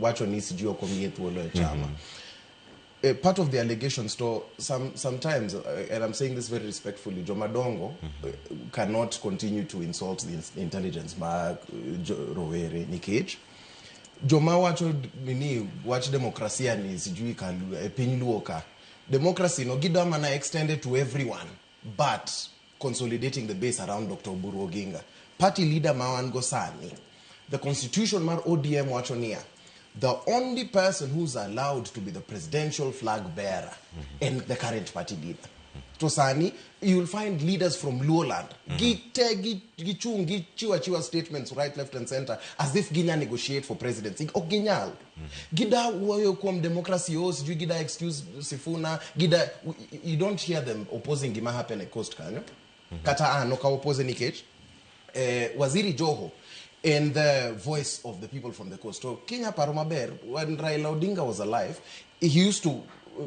wacho ni sijui okomie thuolo chama. Part of the allegations, sometimes, and I'm saying this very respectfully, Jomadongo cannot continue to insult the intelligence mark Rowere nikech. Joma wacho nini watch demokrasia ni sijui kalu piny luoka. Democracy no gidama na extended to everyone, but consolidating the base around Dr. Oburu Oginga. Party leader Mawango Sani. The constitution mar ODM wacho niya. The only person who's allowed to be the presidential flag bearer and the current party leader. To Sani, you will find leaders from Luoland. Gichiwa statements right, left, and center as if Ginya negotiate for presidency. Ginyal. Gida woyo kwam democracy os, gida excuse Sifuna, gida, you don't hear them opposing Gimaha Pentecost kanyo. Kata no ka oppose nikech. Waziri Joho. And the voice of the people from the coast. So Kenya Paromaber, when Raila Odinga was alive, he used to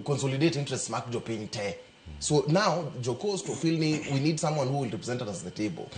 consolidate interests, Mark Jopin Te. So now, Jokos to feel we need someone who will represent us at the table.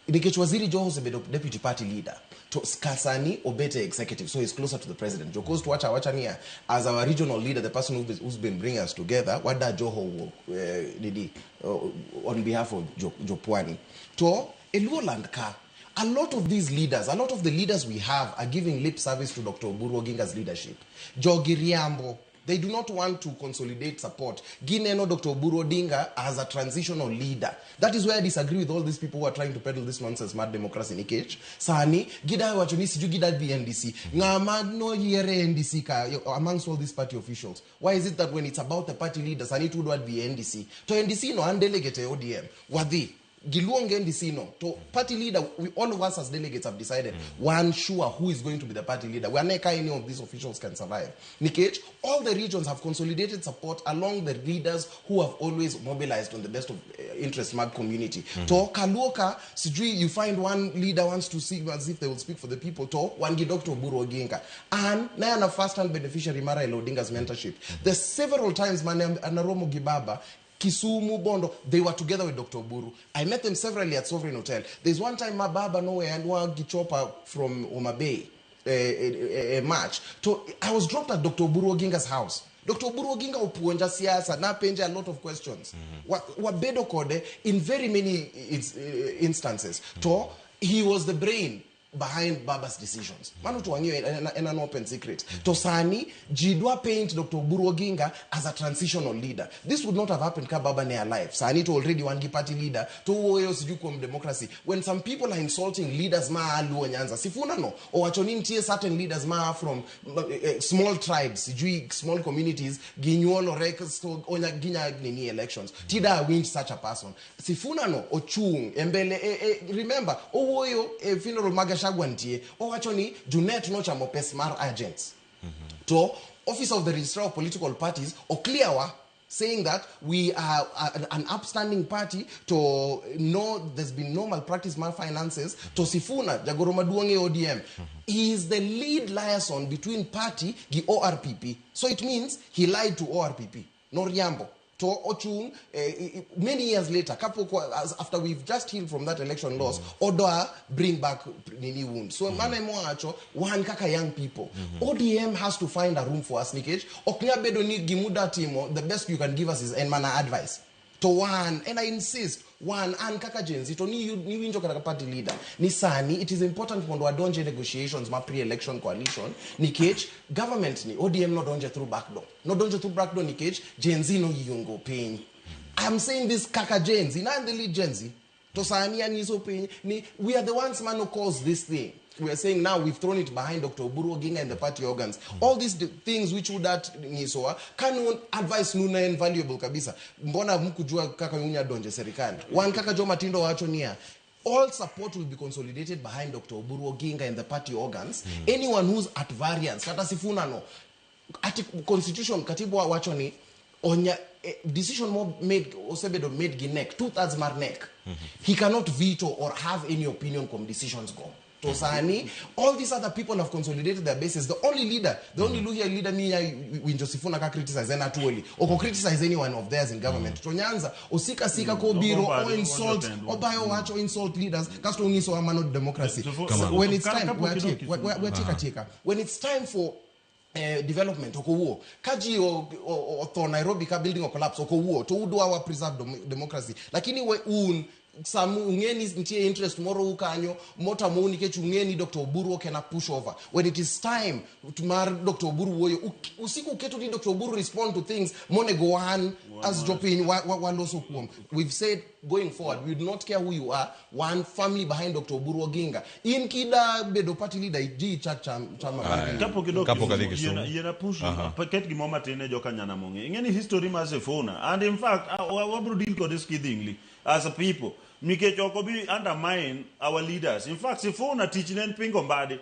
Nikech Waziri Joho is a deputy party leader. To Kasani Obete executive, so he's closer to the president. Jokos to Wachania as our regional leader, the person who's been bringing us together. What that Joho did on behalf of Jopwani. To Eluoland ka. A lot of these leaders, a lot of the leaders we have are giving lip service to Dr. Oburu Oginga's leadership. Jogiriambo, they do not want to consolidate support. Gineno Dr. Oburu Oginga as a transitional leader. That is where I disagree with all these people who are trying to peddle this nonsense, mad democracy nikech. Sani, gida wachonisi ju gida the NDC. Nga no yere NDC ka amongst all these party officials. Why is it that when it's about the party leaders, Sani to do at the NDC? To NDC no and delegate ODM. Wadi. Giluonge NDC no. To party leader, all of us as delegates have decided one sure who is going to be the party leader. We are not any of these officials can survive. Nikech, all the regions have consolidated support along the leaders who have always mobilized on the best of interest mag community. To Kaluoka, sijui you find one leader wants to see as if they will speak for the people. To one Dr. Oburu Oginga. And na a first-hand beneficiary Mara Odinga's mentorship. There's several times Anaromo Gibaba Kisumu, Bondo, they were together with Dr. Oburu. I met them severally at Sovereign Hotel. There's one time Mababa nowhere and one Gichopa from Oma Bay, a match. So I was dropped at Dr. Oburu Oginga's house. Dr. Oburu Oginga upuonja siasa na penja a lot of questions. Wabedo kode in very many instances. To he was the brain behind Baba's decisions. Manu tuwangiwe an open secret. To Sani, Jidwa paint Dr. Oburu Oginga as a transitional leader. This would not have happened ka Baba ne alive. Sani to already one party leader. To uweyo sijukom democracy. When some people are insulting leaders ma aluo nyanza. Sifuna no. O wachonin tie certain leaders ma from small tribes. Sijui small communities. Ginyuolo records to onya ginya nini elections. Tida win such a person. Sifuna no. Ochung. Embele. Remember. Uweyo funeral maga Shagwantie, or actually, Junet no chamopesmar agents. To Office of the Registrar of Political Parties, or Clearwa, saying that we are an upstanding party to know there's been no malpractice, malfinances, to Sifuna, Jagoromaduange ODM. He is the lead liaison between party, the ORPP. So it means he lied to ORPP, no Riambo. To Ochung, many years later, after we've just healed from that election loss, Odoa bring back Nini wound. So, one kaka young people. ODM has to find a room for us, nikech. Oknya bedo ni gimuda timo, the best you can give us is enmana advice. To one, and I insist, one, and kaka jenzi, to ni winjo kaka party leader. Ni Sani, it is important when we donje negotiations, ma pre-election coalition, nikech, government ni, ODM no donje through backdoor. No donje through backdoor, nikech, jenzi no yungo pain. I'm saying this kaka jenzi, na the lead jenzi. To Sani and his opinion, we are the ones man who caused this thing. We are saying now we've thrown it behind Dr. Oburu Oginga and the party organs. All these things which would that nisoa can advise nuna invaluable kabisa. Mbona mkujua kaka yunya donje serikali. One kaka jo matindo wacho nia. All support will be consolidated behind Dr. Oburu Oginga and the party organs. Anyone who's at variance, kata sifuna no. Constitution katibu wacho ni onya decision made Osebedo made ginek 2/3 mar neck. He cannot veto or have any opinion come decisions go. to sani. All these other people have consolidated their bases. The only leader, the only leader me Winjo Sifuna ka criticize and atuoli or criticize anyone of theirs in government. To Nyanza or sika ko biro or insult or buy or watch or insult leaders. Kasto ungi so amano democracy. When it's time, when it's time for development okowo kaji o to Nairobi ka building o collapse okowo to do our preserve democracy lakini we samu ungeni ntie interest moro ukanyo mota mo nikech ungeni Dr. Oburu can push over when it is time to mar Dr. Oburu woyo usiku ketu ni Dr. Oburu respond to things mone go on as dropping one also kuom. We've said going forward we do not care who you are, one family behind Dr. Oburu Oginga in kida bedo party leader ji chama kapo yena push paket gi mama tene joka nyana monge ngeni history mazefona and in fact wabro deal ko this kidingly as a people nikech okobi undermine our leaders. In fact, Sifuna teaching and pingo mbadi